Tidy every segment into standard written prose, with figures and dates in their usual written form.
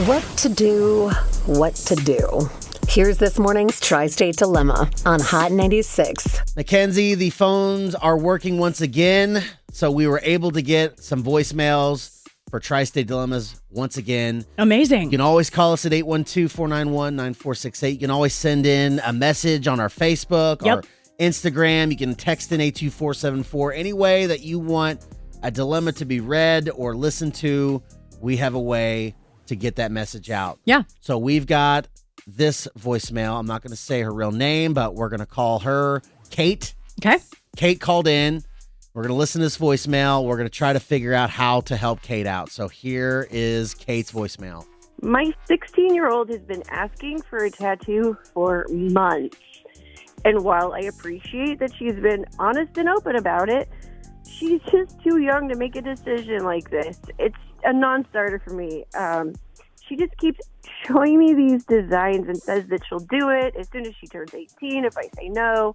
What to do, what to do. Here's this morning's Tri-State Dilemma on Hot 96. Mackenzie, the phones are working once again, so we were able to get some voicemails for Tri-State Dilemmas once again. Amazing. You can always call us at 812-491-9468. You can always send in a message on our Facebook or Instagram. You can text in 82474. Any way that you want a dilemma to be read or listened to, we have a way to get that message out. Yeah. So we've got this voicemail. I'm not going to say her real name, but we're going to call her Kate. Okay. Kate called in. We're going to listen to this voicemail. We're going to try to figure out how to help Kate out. So here is Kate's voicemail. My 16-year-old has been asking for a tattoo for months. And while I appreciate that she's been honest and open about it, she's just too young to make a decision like this. It's a non-starter for me. She just keeps showing me these designs and says that she'll do it as soon as she turns 18 if I say no.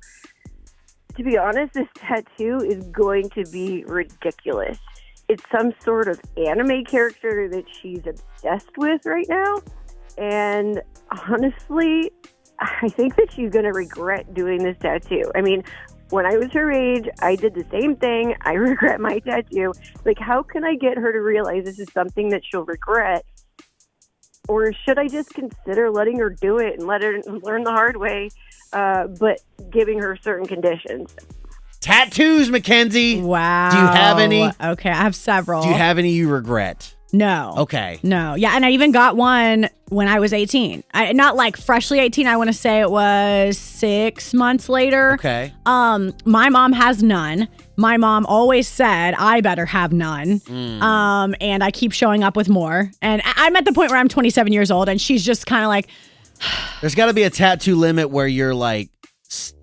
To be honest, this tattoo is going to be ridiculous. It's some sort of anime character that she's obsessed with right now. And honestly, I think that she's going to regret doing this tattoo. I mean, when I was her age, I did the same thing. I regret my tattoo. Like, how can I get her to realize this is something that she'll regret? Or should I just consider letting her do it and let her learn the hard way, but giving her certain conditions? Tattoos, Mackenzie. Wow. Do you have any? Okay, I have several. Do you have any you regret? No. Okay. No. Yeah, and I even got one when I was 18. Not like freshly 18. I want to say it was 6 months later. Okay. My mom has none. My mom always said I better have none. And I keep showing up with more. And I'm at the point where I'm 27 years old, and she's just kind of like, there's got to be a tattoo limit where you're like,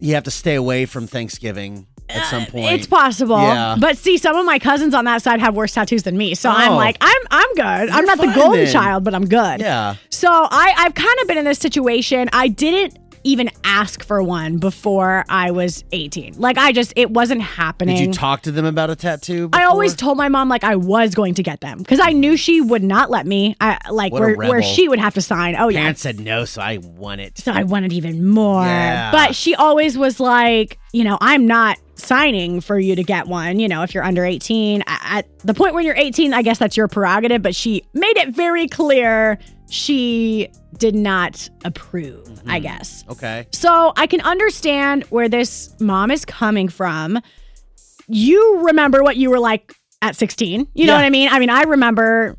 you have to stay away from Thanksgiving at some point. It's possible. Yeah. But see, some of my cousins on that side have worse tattoos than me. So I'm Oh. like, I'm good. I'm not the fine golden then. child, but I'm good. Yeah. So I've kind of been in this situation. I didn't even ask for one before I was 18. Like, it wasn't happening. Did you talk to them about a tattoo before? I always told my mom, like, I was going to get them because I knew she would not let me. What a Where rebel. she would have to sign. Oh, yeah. Parents said no, so I won it. So I wanted even more. Yeah. But she always was like, I'm not signing for you to get one, if you're under 18. At the point when you're 18, I guess that's your prerogative, but she made it very clear she did not approve, I guess. Okay. So I can understand where this mom is coming from. You remember what you were like at 16. You know what I mean? I mean, I remember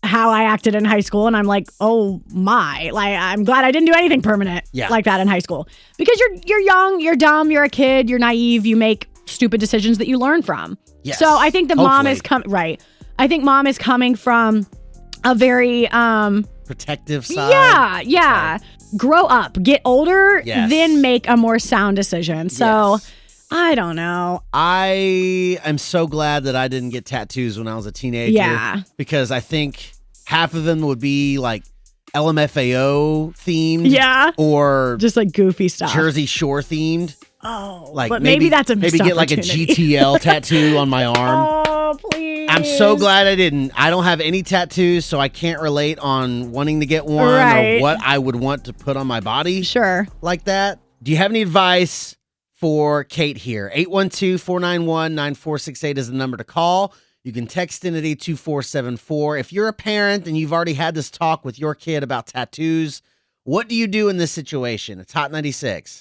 how I acted in high school, and I'm like, oh my, like, I'm glad I didn't do anything permanent like that in high school, because you're young, you're dumb, you're a kid, you're naive, you make stupid decisions that you learn from. Yes. So I think the mom is Hopefully. I think mom is coming from a very protective side. Yeah. Grow up, get older, Yes. then make a more sound decision. So Yes. I don't know. I am so glad that I didn't get tattoos when I was a teenager. Yeah. Because I think half of them would be like LMFAO themed. Yeah. Or Just like goofy stuff. Jersey Shore themed. Oh, Like but maybe that's a missed maybe get like a opportunity. GTL tattoo on my arm. Oh, please. I'm so glad I didn't. I don't have any tattoos, so I can't relate on wanting to get one Right. or what I would want to put on my body. Sure. Like that. Do you have any advice for Kate here? 812-491-9468 is the number to call. You can text in at 82474. If you're a parent and you've already had this talk with your kid about tattoos, what do you do in this situation? It's Hot 96.